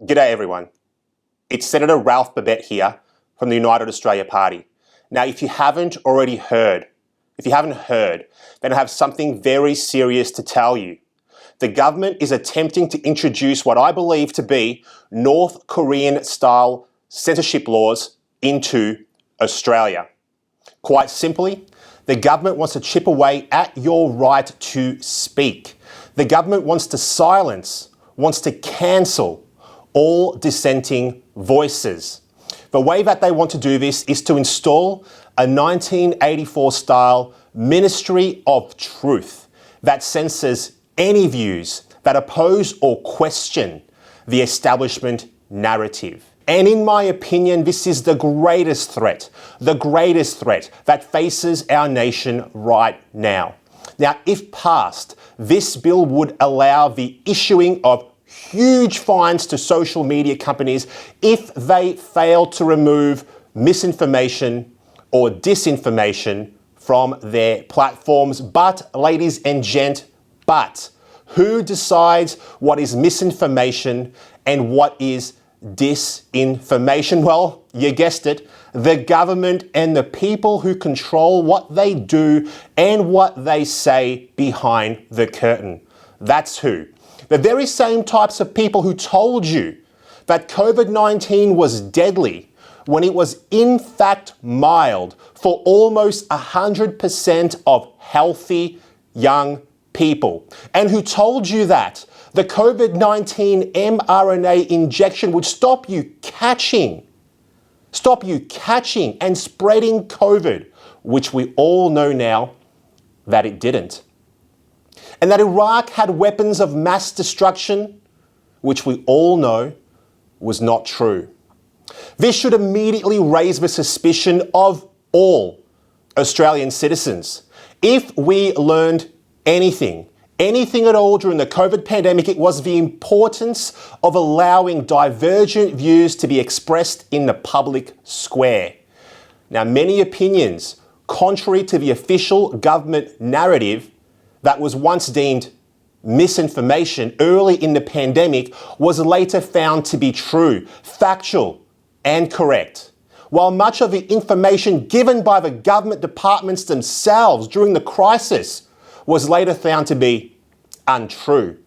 G'day everyone. It's Senator Ralph Babet here from the United Australia Party. Now, if you haven't heard, then I have something very serious to tell you. The government is attempting to introduce what I believe to be North Korean-style censorship laws into Australia. Quite simply, the government wants to chip away at your right to speak. The government wants to silence, wants to cancel all dissenting voices. The way that they want to do this is to install a 1984-style Ministry of Truth that censors any views that oppose or question the establishment narrative. And in my opinion, this is the greatest threat that faces our nation right now. Now, if passed, this bill would allow the issuing of huge fines to social media companies if they fail to remove misinformation or disinformation from their platforms. But, ladies and gents, who decides what is misinformation and what is disinformation? Well, you guessed it, the government and the people who control what they do and what they say behind the curtain. That's who. The very same types of people who told you that COVID-19 was deadly when it was in fact mild for almost 100% of healthy young people, and who told you that the COVID-19 mRNA injection would stop you catching and spreading COVID, which we all know now that it didn't. And that Iraq had weapons of mass destruction, which we all know was not true. This should immediately raise the suspicion of all Australian citizens. If we learned anything at all during the COVID pandemic, it was the importance of allowing divergent views to be expressed in the public square. Now, many opinions, contrary to the official government narrative that was once deemed misinformation early in the pandemic, was later found to be true, factual, and correct. While much of the information given by the government departments themselves during the crisis was later found to be untrue.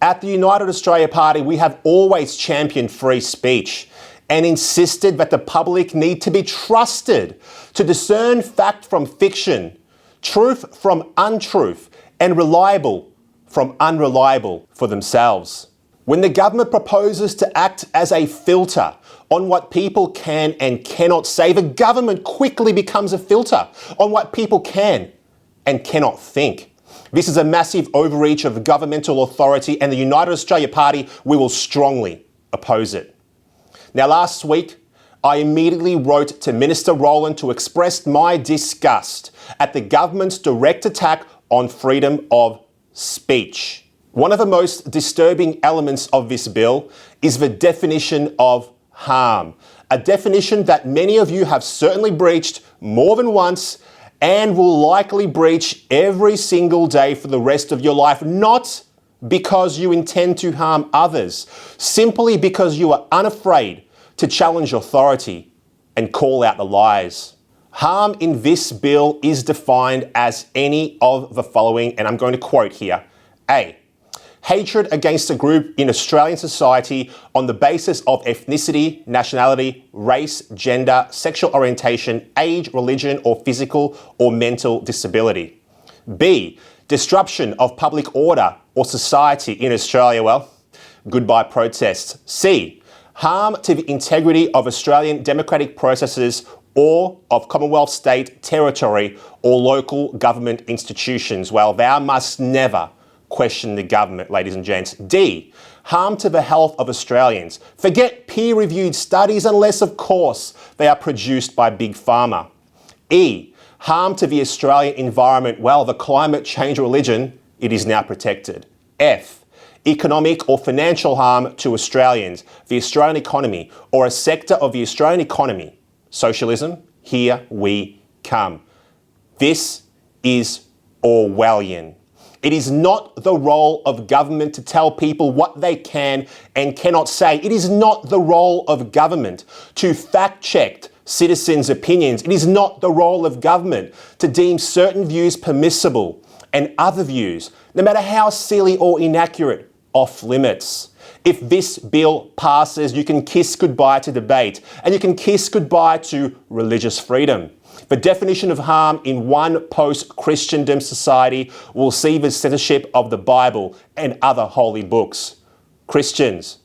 At the United Australia Party, we have always championed free speech and insisted that the public need to be trusted to discern fact from fiction, truth from untruth, and reliable from unreliable for themselves. When the government proposes to act as a filter on what people can and cannot say, the government quickly becomes a filter on what people can and cannot think. This is a massive overreach of governmental authority, and the United Australia Party, we will strongly oppose it. Now, last week, I immediately wrote to Minister Rowland to express my disgust at the government's direct attack on freedom of speech. One of the most disturbing elements of this bill is the definition of harm, a definition that many of you have certainly breached more than once and will likely breach every single day for the rest of your life, not because you intend to harm others, simply because you are unafraid to challenge authority and call out the lies. Harm in this bill is defined as any of the following, and I'm going to quote here. A, hatred against a group in Australian society on the basis of ethnicity, nationality, race, gender, sexual orientation, age, religion, or physical or mental disability. B, disruption of public order or society in Australia. Well, goodbye protests. C, harm to the integrity of Australian democratic processes or of Commonwealth, state, territory, or local government institutions. Well, thou must never question the government, ladies and gents. D, harm to the health of Australians. Forget peer-reviewed studies unless, of course, they are produced by Big Pharma. E, harm to the Australian environment. Well, the climate change religion, it is now protected. F, economic or financial harm to Australians, the Australian economy, or a sector of the Australian economy. Socialism, here we come. This is Orwellian. It is not the role of government to tell people what they can and cannot say. It is not the role of government to fact-check citizens' opinions. It is not the role of government to deem certain views permissible and other views, no matter how silly or inaccurate, off limits. If this bill passes, you can kiss goodbye to debate and you can kiss goodbye to religious freedom. The definition of harm in one post-Christendom society will see the censorship of the Bible and other holy books. Christians,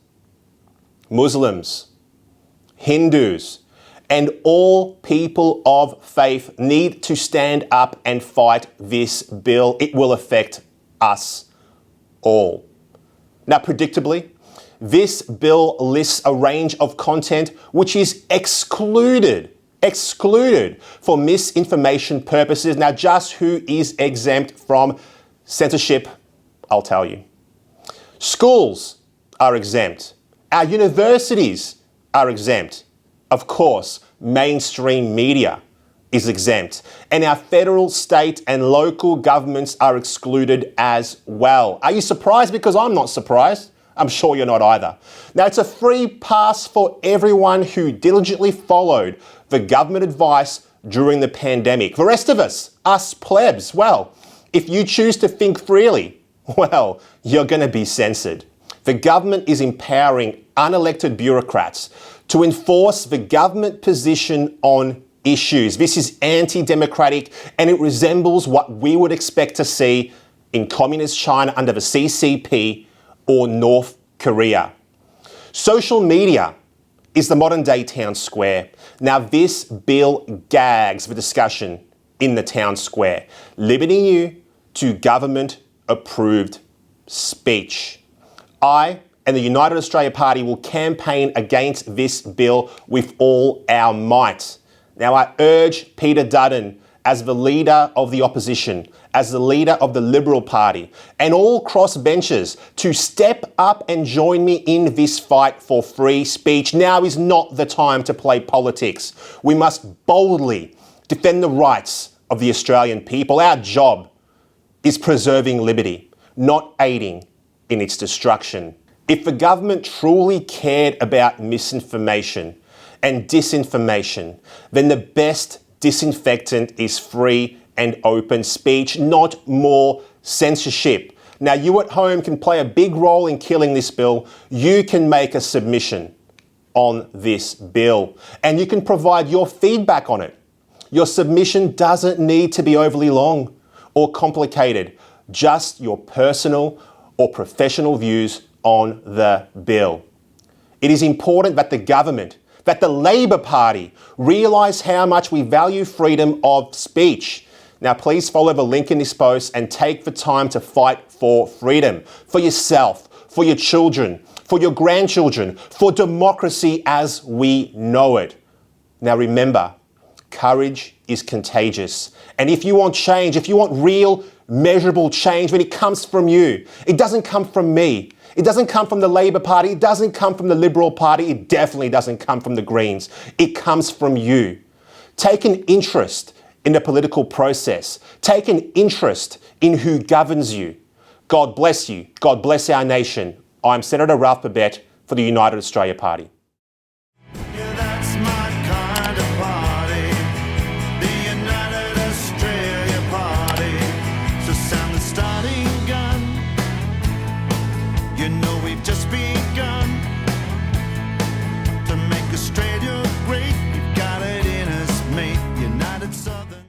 Muslims, Hindus, and all people of faith need to stand up and fight this bill. It will affect us all. Now, predictably, this bill lists a range of content which is excluded for misinformation purposes. Now, just who is exempt from censorship, I'll tell you. Schools are exempt. Our universities are exempt. Of course, mainstream media is exempt. And our federal, state, and local governments are excluded as well. Are you surprised? Because I'm not surprised. I'm sure you're not either. Now, it's a free pass for everyone who diligently followed the government advice during the pandemic. The rest of us plebs, well, if you choose to think freely, well, you're going to be censored. The government is empowering unelected bureaucrats to enforce the government position on issues. This is anti-democratic and it resembles what we would expect to see in communist China under the CCP or North Korea. Social media is the modern day town square. Now, this bill gags the discussion in the town square, limiting you to government-approved speech. I and the United Australia Party will campaign against this bill with all our might. Now, I urge Peter Dutton, as the leader of the opposition, as the leader of the Liberal Party, and all crossbenchers to step up and join me in this fight for free speech. Now is not the time to play politics. We must boldly defend the rights of the Australian people. Our job is preserving liberty, not aiding in its destruction. If the government truly cared about misinformation and disinformation, then the best disinfectant is free and open speech, not more censorship. Now, you at home can play a big role in killing this bill. You can make a submission on this bill and you can provide your feedback on it. Your submission doesn't need to be overly long or complicated, just your personal or professional views on the bill. It is important that the government, that the Labor Party realise how much we value freedom of speech. Now, please follow the link in this post and take the time to fight for freedom, for yourself, for your children, for your grandchildren, for democracy as we know it. Now, remember, courage is contagious. And if you want change, if you want real, measurable change, then it comes from you. It doesn't come from me. It doesn't come from the Labor Party. It doesn't come from the Liberal Party. It definitely doesn't come from the Greens. It comes from you. Take an interest in the political process. Take an interest in who governs you. God bless you. God bless our nation. I'm Senator Ralph Babet for the United Australia Party.